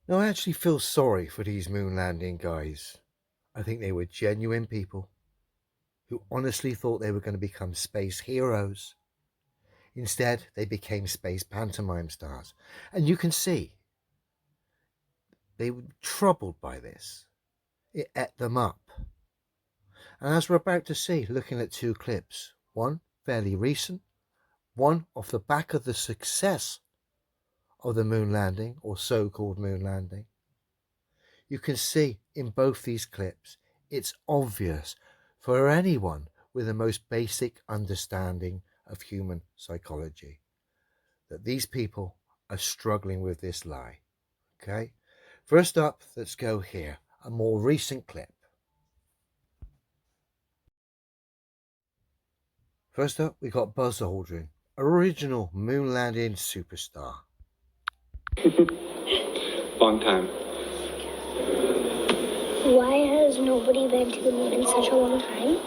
Now, I actually feel sorry for these moon landing guys. I think they were genuine people who honestly thought they were going to become space heroes. Instead, they became space pantomime stars. And you can see they were troubled by this. It ate them up. And as we're about to see, looking at two clips, one fairly recent, one off the back of the success of the moon landing, or so-called moon landing, you can see in both these clips, it's obvious for anyone with the most basic understanding of human psychology that these people are struggling with this lie. Okay, first up, let's go here, a more recent clip. First up, we got Buzz Aldrin, original moon landing superstar. Long time. Why has nobody been to the moon in such a long time?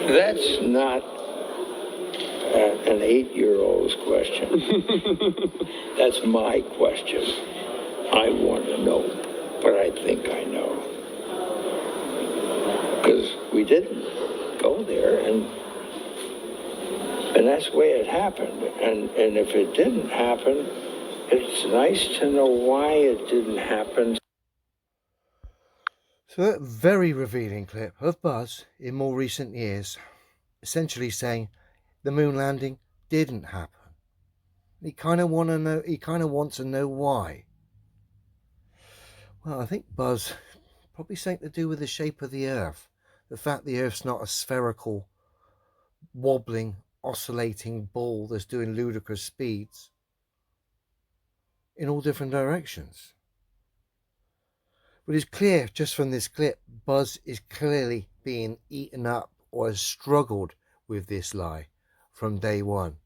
That's not an 8-year-old's question. That's my question. I want to know, but I think I know. Because we didn't go there, and that's the way it happened. And if it didn't happen, it's nice to know why it didn't happen. So that very revealing clip of Buzz in more recent years, essentially saying the moon landing didn't happen. He kind of wants to know why. Well, I think Buzz probably something to do with the shape of the Earth, the fact the Earth's not a spherical, wobbling, oscillating ball that's doing ludicrous speeds in all different directions. But it's clear just from this clip, Buzz is clearly being eaten up or has struggled with this lie from day one.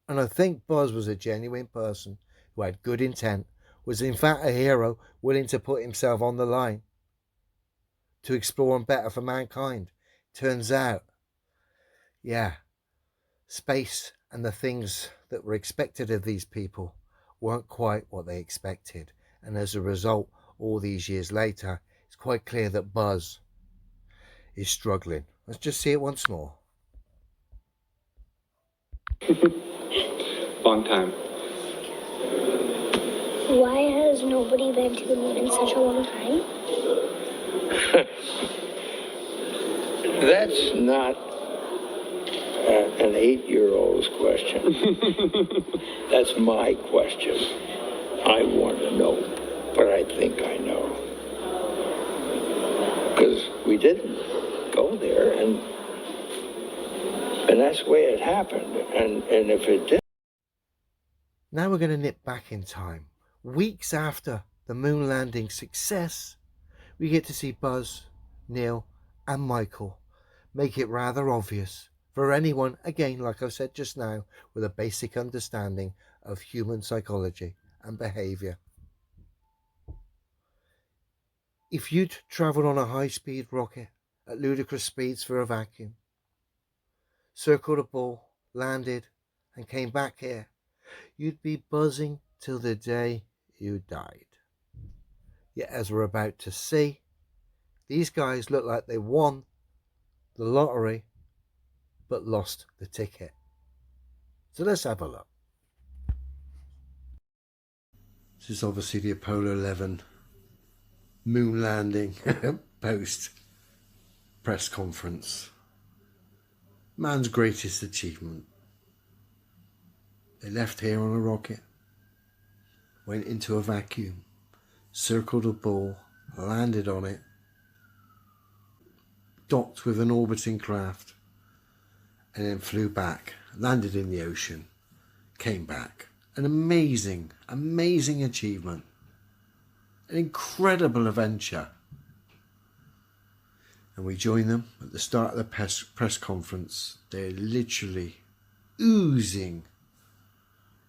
And I think Buzz was a genuine person who had good intent, was in fact a hero willing to put himself on the line to explore and better for mankind. Turns out, yeah, space and the things that were expected of these people weren't quite what they expected. And as a result, all these years later, it's quite clear that Buzz is struggling. Let's just see it once more. Long time. Why has nobody been to the moon in such a long time? That's not an 8-year-old's question. That's my question. I want to know, but I think I know. Because we didn't go there, and that's the way it happened. And if it did. Now we're going to nip back in time. Weeks after the moon landing success, we get to see Buzz, Neil, and Michael make it rather obvious for anyone, again, like I said just now, with a basic understanding of human psychology and behavior. If you'd traveled on a high-speed rocket at ludicrous speeds for a vacuum, circled a ball, landed, and came back here, you'd be buzzing till the day you died. Yet, as we're about to see, these guys look like they won the lottery but lost the ticket. So let's have a look. This is obviously the Apollo 11 moon landing post press conference. Man's greatest achievement. They left here on a rocket, went into a vacuum, circled a ball, landed on it, docked with an orbiting craft, and then flew back, landed in the ocean, came back. An amazing, amazing achievement. An incredible adventure. And we join them at the start of the press conference. They're literally oozing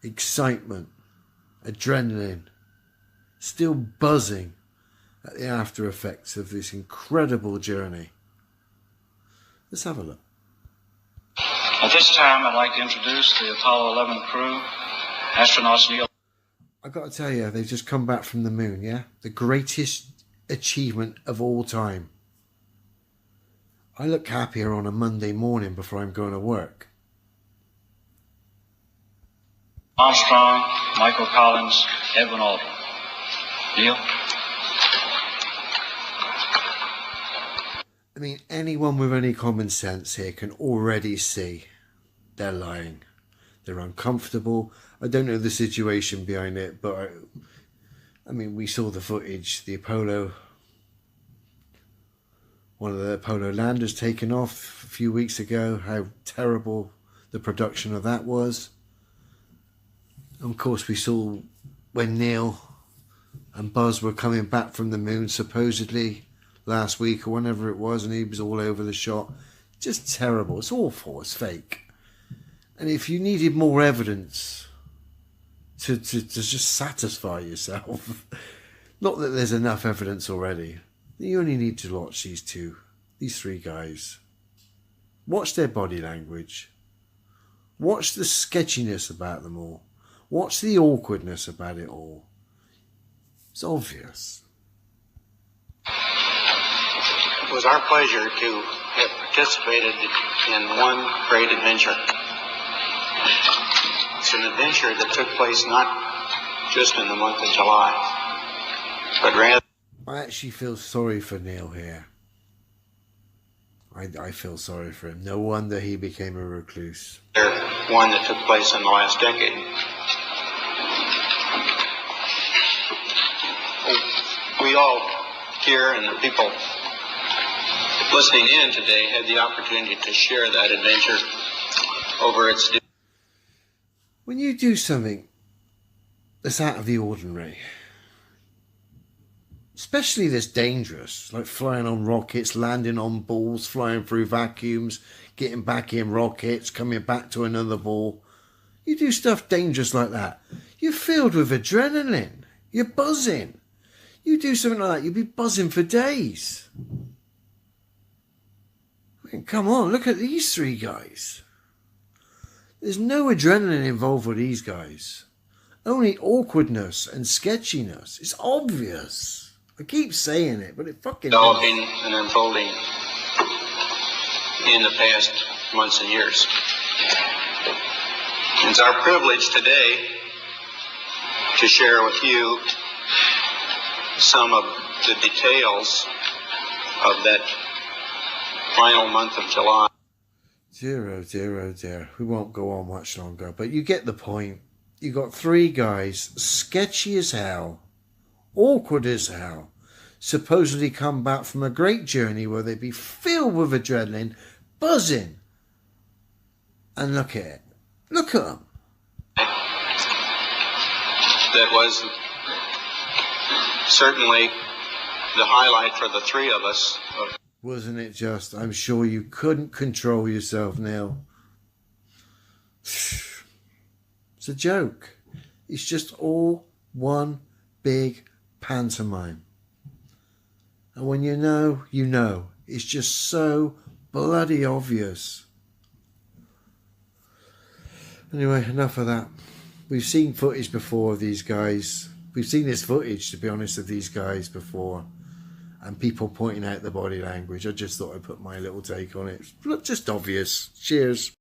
excitement, adrenaline, still buzzing at the after effects of this incredible journey. Let's have a look. At this time, I'd like to introduce the Apollo 11 crew, astronauts Neil I got to tell you, they've just come back from the moon, yeah? The greatest achievement of all time. I look happier on a Monday morning before I'm going to work. Armstrong, Michael Collins, Edwin Aldrin. Neil? I mean, anyone with any common sense here can already see they're lying. They're uncomfortable. I don't know the situation behind it, but I mean, we saw the footage, the Apollo, one of the Apollo landers taken off a few weeks ago, how terrible the production of that was. And of course, we saw when Neil and Buzz were coming back from the moon, supposedly last week or whenever it was, and he was all over the shot. Just terrible. It's awful. It's fake. And if you needed more evidence to just satisfy yourself, not that there's enough evidence already, you only need to watch these three guys. Watch their body language. Watch the sketchiness about them all. Watch the awkwardness about it all. It's obvious. It was our pleasure to have participated in one great adventure. It's an adventure that took place not just in the month of July, but rather... I actually feel sorry for Neil here. I feel sorry for him. No wonder he became a recluse. one that took place in the last decade. We all here and the people listening in today had the opportunity to share that adventure over its... When you do something that's out of the ordinary, especially this dangerous, like flying on rockets, landing on balls, flying through vacuums, getting back in rockets, coming back to another ball. You do stuff dangerous like that, you're filled with adrenaline. You're buzzing. You do something like that, you'd be buzzing for days. I mean, come on, look at these three guys. There's no adrenaline involved with these guys. Only awkwardness and sketchiness. It's obvious. I keep saying it, but it fucking developing and unfolding in the past months and years. It's our privilege today to share with you some of the details of that final month of July. Dear, oh dear, oh dear. We won't go on much longer, but you get the point. You got three guys, sketchy as hell, awkward as hell, supposedly come back from a great journey where they'd be filled with adrenaline, buzzing. And look at it. Look at them. That was certainly the highlight for the three of us. Wasn't it just? I'm sure you couldn't control yourself, Neil. It's a joke. It's just all one big pantomime. And when you know, you know. It's just so bloody obvious. Anyway, enough of that. We've seen footage before of these guys. We've seen this footage, to be honest, of these guys before. And people pointing out the body language. I just thought I'd put my little take on it. Look, just obvious. Cheers.